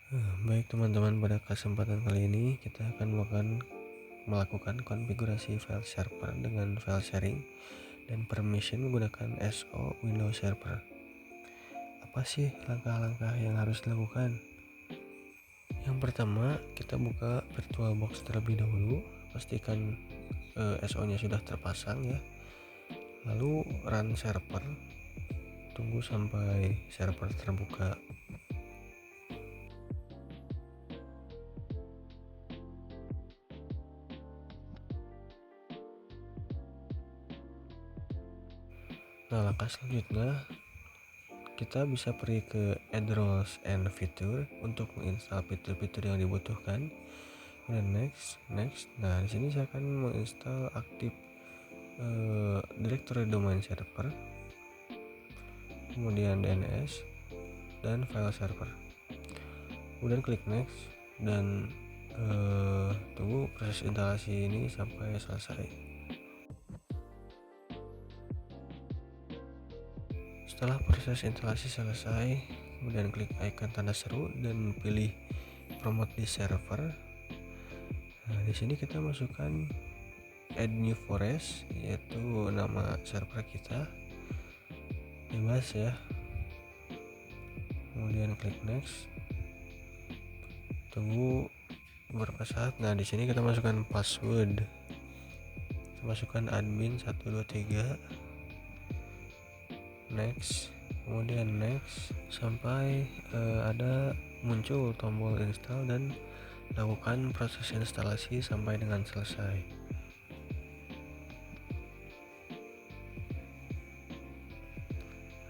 Baik teman-teman, pada kesempatan kali ini kita akan melakukan konfigurasi file server dengan file sharing dan permission menggunakan SO Windows Server. Apa sih langkah-langkah yang harus dilakukan? Yang pertama, kita buka VirtualBox terlebih dahulu, pastikan SO-nya sudah terpasang ya. Lalu run server, tunggu sampai server terbuka. Nah, langkah selanjutnya kita bisa pergi ke Add Roles and Feature untuk menginstal fitur-fitur yang dibutuhkan. Kemudian next. Nah, di sini saya akan menginstal aktif directory domain server, kemudian DNS dan file server. Kemudian klik next dan tunggu proses instalasi ini sampai selesai. Setelah proses instalasi selesai, kemudian klik icon tanda seru dan pilih promote di server. Nah, di sini kita masukkan add new forest, yaitu nama server kita, bebas ya. Kemudian klik next. Tunggu beberapa saat. Nah, di sini kita masukkan password. Kita masukkan admin 123. Next. Kemudian next sampai ada muncul tombol install dan lakukan proses instalasi sampai dengan selesai.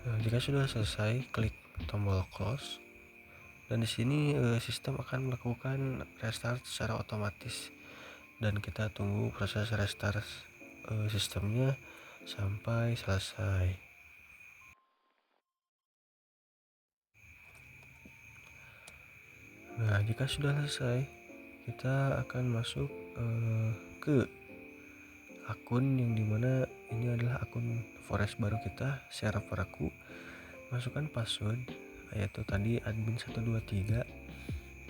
Nah, jika sudah selesai, klik tombol close. Dan di sini sistem akan melakukan restart secara otomatis dan kita tunggu proses restart sistemnya sampai selesai. Nah, jika sudah selesai, kita akan masuk ke akun yang dimana ini adalah akun forest baru kita, server aku. Masukkan password, yaitu tadi admin 123.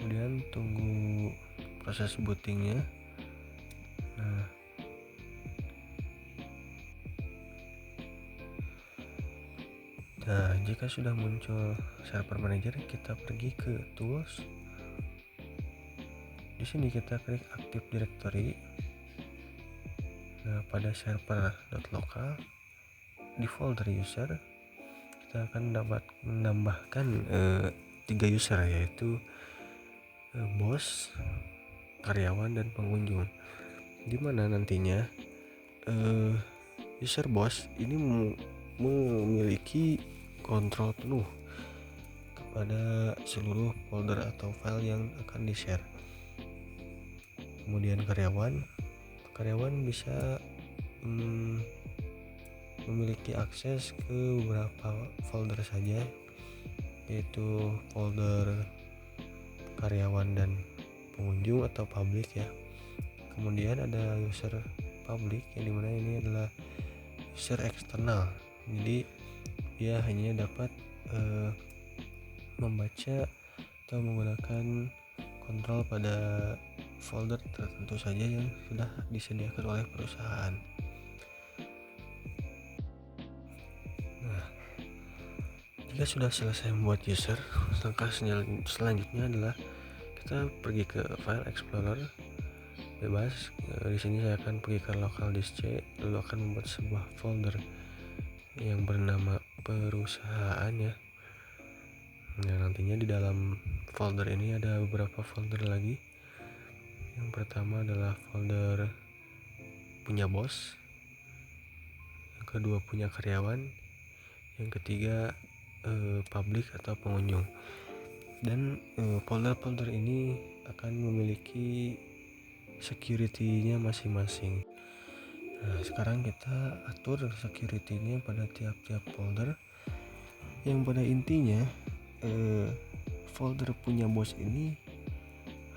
Kemudian tunggu proses bootingnya. Nah, jika sudah muncul server manager, kita pergi ke tools. Di sini kita klik active directory. Nah, pada server.local di folder user kita akan dapat menambahkan 3 user, yaitu bos, karyawan, dan pengunjung. Dimana nantinya user bos ini memiliki kontrol penuh kepada seluruh folder atau file yang akan di-share. Kemudian karyawan bisa memiliki akses ke beberapa folder saja, yaitu folder karyawan dan pengunjung atau public ya. Kemudian ada user public yang dimana ini adalah user eksternal, jadi dia hanya dapat membaca atau menggunakan kontrol pada folder tertentu saja yang sudah disediakan oleh perusahaan. Nah, jika sudah selesai membuat user, langkah selanjutnya adalah kita pergi ke file explorer, bebas. Di sini saya akan pergi ke local disk C, lalu akan membuat sebuah folder yang bernama perusahaan ya. Nah, nantinya di dalam folder ini ada beberapa folder lagi. Yang pertama adalah folder punya bos, yang kedua punya karyawan, yang ketiga public atau pengunjung. Dan folder-folder ini akan memiliki security-nya masing-masing. Nah, sekarang kita atur security-nya pada tiap-tiap folder, yang pada intinya folder punya bos ini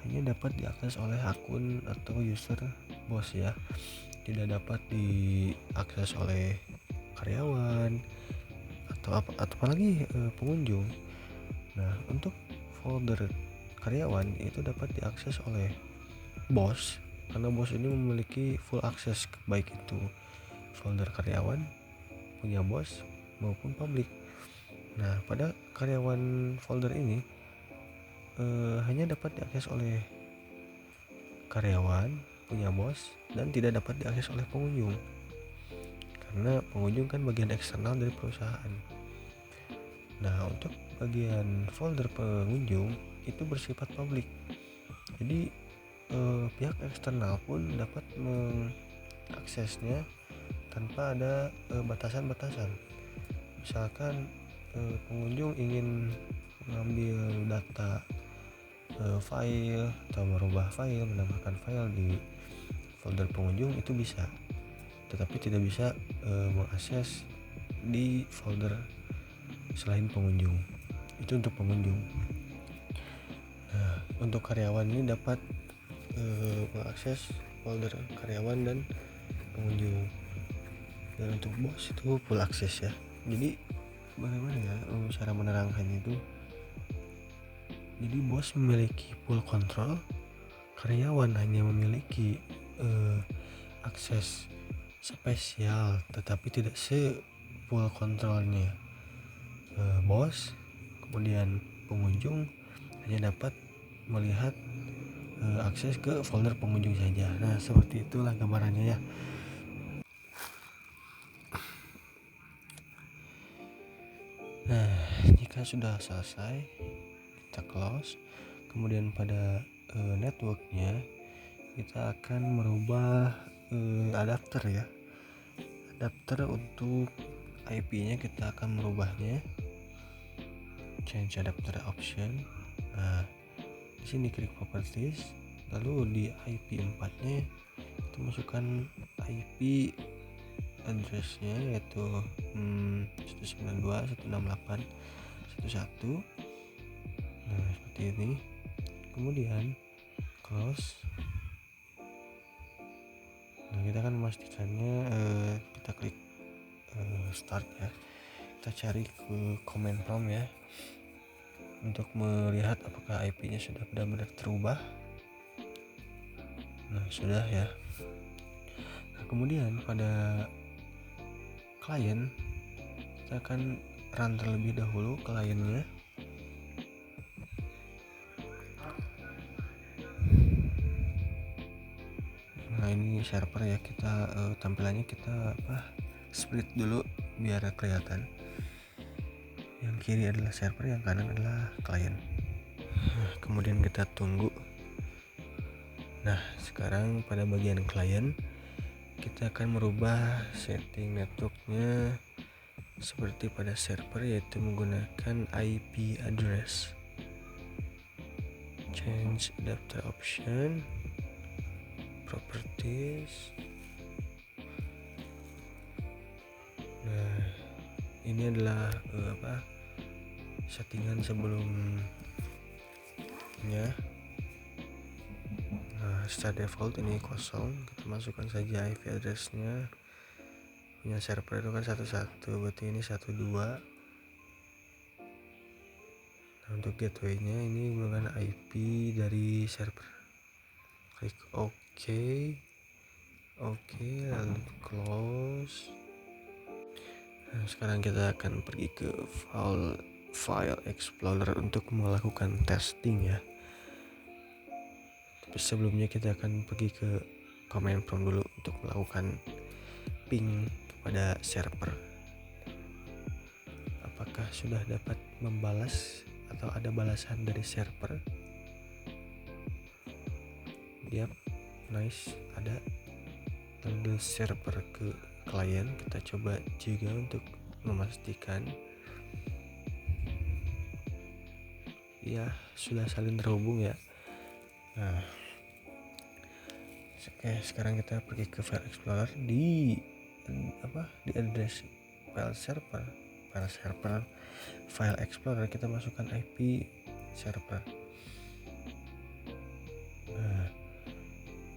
hanya dapat diakses oleh akun atau user bos ya, tidak dapat diakses oleh karyawan atau apalagi pengunjung. Nah, untuk folder karyawan itu dapat diakses oleh bos, karena bos ini memiliki full akses baik itu folder karyawan punya bos maupun publik. Nah, pada karyawan folder ini hanya dapat diakses oleh karyawan punya bos dan tidak dapat diakses oleh pengunjung, karena pengunjung kan bagian eksternal dari perusahaan. Nah, untuk bagian folder pengunjung itu bersifat publik, jadi pihak eksternal pun dapat mengaksesnya tanpa ada batasan-batasan. Misalkan pengunjung ingin mengambil data file atau merubah file, menambahkan file di folder pengunjung itu bisa, tetapi tidak bisa mengakses di folder selain pengunjung. Itu untuk pengunjung. Nah, untuk karyawan ini dapat mengakses folder karyawan dan pengunjung. Dan untuk bos itu full akses ya. Jadi bagaimana ya cara menerangkannya itu? Jadi bos memiliki full control, karyawan hanya memiliki akses spesial, tetapi tidak full kontrolnya bos. Kemudian pengunjung hanya dapat melihat akses ke folder pengunjung saja. Nah, seperti itulah gambarannya ya. Nah, jika sudah selesai kita close, kemudian pada networknya kita akan merubah adapter ya. Adapter untuk IP-nya kita akan merubahnya, change adapter option. Nah, di sini klik properties, lalu di IP 4-nya kita masukkan IP address-nya yaitu 192.168.1.1. Nah, seperti ini. Kemudian close. Nah, kita akan memastikannya kita klik start ya. Kita cari ke command prompt ya untuk melihat apakah IP-nya sudah benar-benar terubah. Nah, sudah ya. Nah, kemudian pada klien kita akan run terlebih dahulu kliennya. Nah, ini server ya, kita tampilannya kita split dulu biar kelihatan. Yang kiri adalah server, yang kanan adalah klien. Nah, kemudian kita tunggu. Nah, sekarang pada bagian klien kita akan merubah setting networknya seperti pada server, yaitu menggunakan IP address. Change adapter option, properties. Nah, ini adalah settingan sebelumnya. Nah, secara default ini kosong, kita masukkan saja IP address-nya. Punya server itu kan 11, berarti ini 12. Nah, untuk gateway-nya ini menggunakan IP dari server. Klik OK, lalu close. Nah, sekarang kita akan pergi ke file explorer untuk melakukan testing ya. Tapi sebelumnya kita akan pergi ke command prompt dulu untuk melakukan ping kepada server. Apakah sudah dapat membalas atau ada balasan dari server? Yap, nice, ada. Lalu server ke klien kita coba juga untuk memastikan ya sudah saling terhubung ya. Nah, oke, sekarang kita pergi ke file explorer di address file explorer kita masukkan IP server. Nah,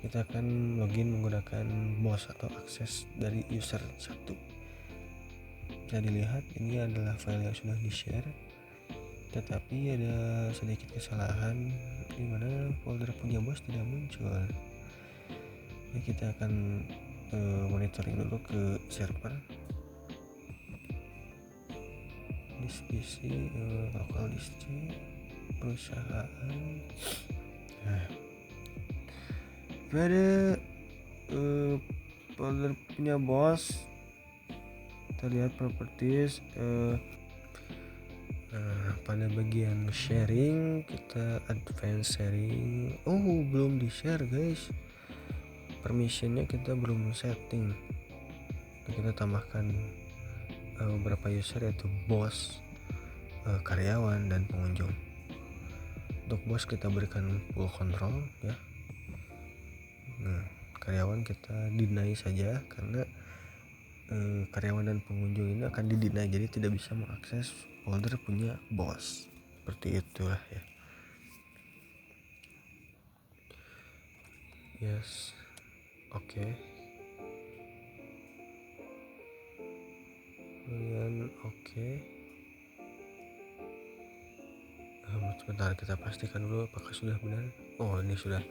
kita akan login menggunakan BOS atau akses dari user 1. Bisa dilihat ini adalah file yang sudah di-share. tetapi ada sedikit kesalahan di mana folder punya bos tidak muncul. Jadi kita akan monitoring dulu ke server disk PC, local disk C, perusahaan. Nah, pada folder punya bos kita lihat properties. Pada bagian sharing kita advance sharing. Belum di share guys, permissionnya kita belum setting. Kita tambahkan beberapa user, yaitu bos, karyawan, dan pengunjung. Untuk bos kita berikan full control ya. Karyawan kita deny saja karena karyawan dan pengunjung ini akan di-deny, jadi tidak bisa mengakses folder punya bos. Seperti itulah ya. Yes. Oke. Kemudian oke. Sebentar, kita pastikan dulu apakah sudah benar. Ini sudah.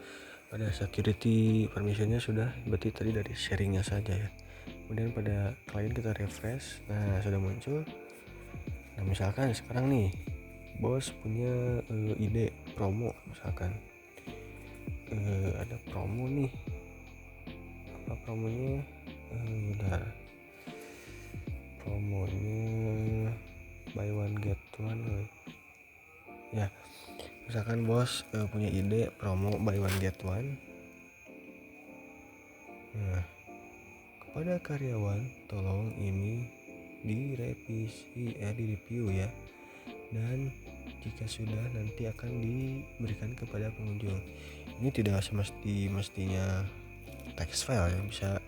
Pada security permissionnya sudah, berarti tadi dari sharingnya saja ya. Kemudian pada klien kita refresh, nah sudah muncul. Nah misalkan sekarang nih bos punya ide promo, misalkan ada promo nih. Apa promonya? Bentar. Promonya buy one get one ya. Misalkan bos punya ide promo buy one get one. Nah, kepada karyawan tolong ini direvisi, di review ya, dan jika sudah nanti akan diberikan kepada pengunjung. Ini tidak mestinya text file ya, bisa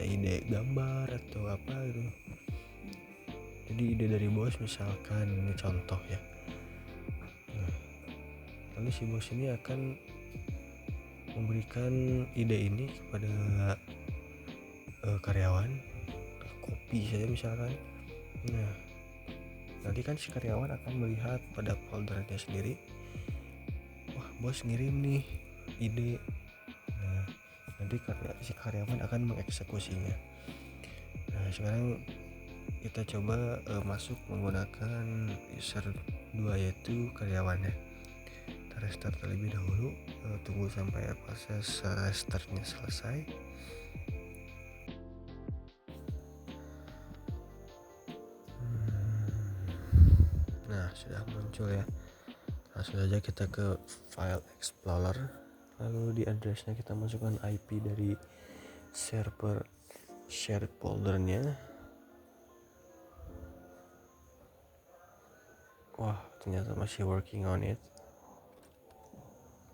ide gambar atau apa gitu. Jadi ide dari bos, misalkan ini contoh ya. Lalu si bos ini akan memberikan ide ini kepada karyawan, copy saja misalkan. Nah, nanti kan si karyawan akan melihat pada foldernya sendiri, wah bos ngirim nih ide. Nah, nanti si karyawan akan mengeksekusinya. Nah, sekarang kita coba masuk menggunakan user 2, yaitu karyawannya. Kita restart terlebih dahulu, tunggu sampai proses restartnya selesai. Nah, sudah muncul ya. Langsung saja kita ke file explorer, lalu di addressnya kita masukkan IP dari server shared foldernya. Wah, ternyata masih working on it.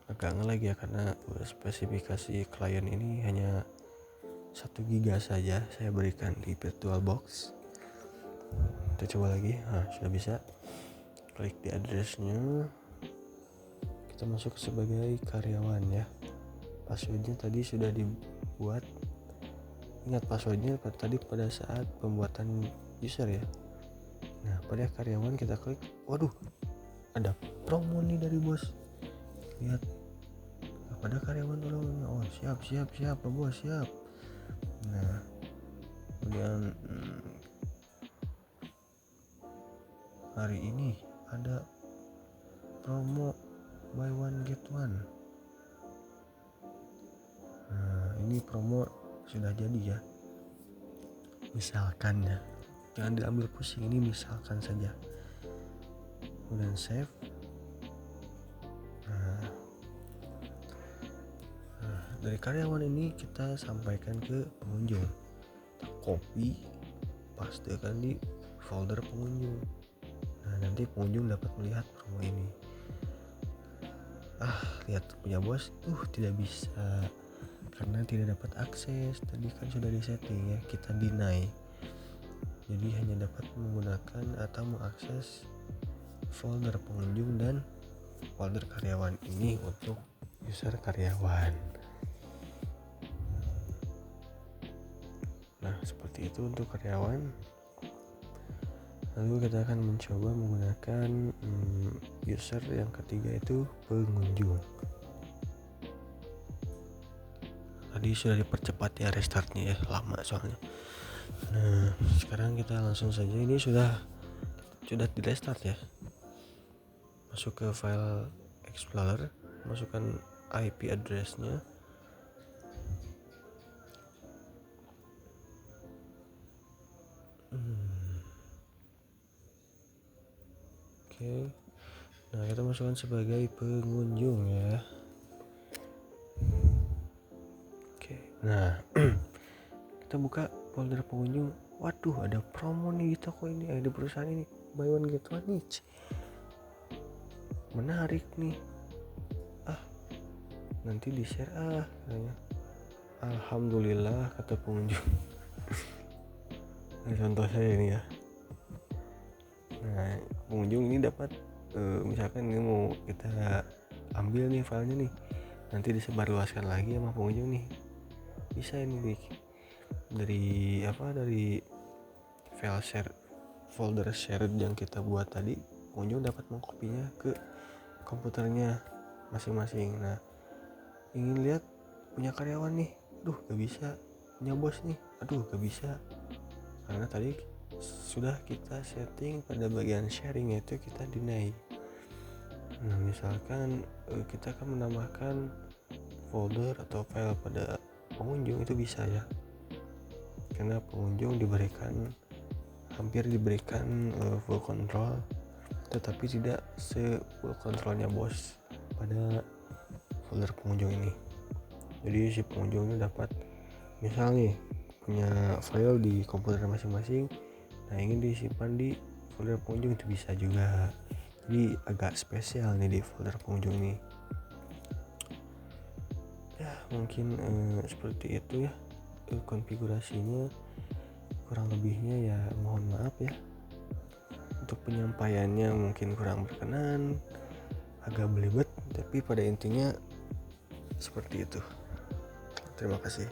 Agak ngelag ya, karena spesifikasi klien ini hanya 1 GB saja saya berikan di VirtualBox. Kita coba lagi. Nah, sudah bisa. Klik di addressnya, kita masuk sebagai karyawan ya. Passwordnya tadi sudah dibuat. Ingat passwordnya tadi pada saat pembuatan user ya. Nah, pada karyawan kita klik. Waduh, ada promo nih dari bos. Lihat. Nah, pada karyawan tolong. Oh, siap Pak bos, siap. Nah, kemudian hari ini ada promo buy one get one. Nah, ini promo sudah jadi ya. Misalkan ya, jangan diambil pusing, ini misalkan saja. Kemudian save. Nah, dari karyawan ini kita sampaikan ke pengunjung. Kita copy, pastekan di folder pengunjung. Nah, nanti pengunjung dapat melihat promo ini. Lihat punya bos, tidak bisa karena tidak dapat akses. Tadi kan sudah disetting ya, kita deny. Jadi hanya dapat menggunakan atau mengakses folder pengunjung dan folder karyawan ini untuk user karyawan. Nah, seperti itu untuk karyawan. Lalu kita akan mencoba menggunakan user yang ketiga, itu pengunjung. Tadi sudah dipercepat ya restartnya ya, lama soalnya. Nah sekarang kita langsung saja, ini sudah di restart ya. Masuk ke file explorer, masukkan IP address-nya. Oke. Nah kita masukkan sebagai pengunjung ya. Oke. Nah kita buka folder pengunjung. Waduh, ada promo nih di toko ini, di perusahaan ini, buy one get one each. Menarik nih. Nanti di share katanya. Alhamdulillah, kata pengunjung. Nah, contoh saya ini ya. Nah pengunjung ini dapat misalkan ini mau kita ambil nih filenya nih, nanti disebarluaskan lagi sama pengunjung nih. Bisa ini nih dari file share, folder shared yang kita buat tadi, pengunjung dapat mengkopinya ke komputernya masing-masing. Nah ingin lihat punya karyawan nih, gak bisa. Punya bos nih, gak bisa, karena tadi sudah kita setting pada bagian sharing, yaitu kita deny. Nah misalkan kita akan menambahkan folder atau file pada pengunjung, itu bisa ya, karena pengunjung hampir diberikan full control, tetapi tidak full controlnya bos pada folder pengunjung ini. Jadi si pengunjungnya dapat, misal nih punya file di komputer masing-masing, nah ingin disimpan di folder pengunjung, itu bisa juga. Jadi agak spesial nih di folder pengunjung ini ya. Mungkin seperti itu ya konfigurasinya, kurang lebihnya ya mohon maaf ya. Untuk penyampaiannya mungkin kurang berkenan, agak belibet, tapi pada intinya seperti itu. Terima kasih.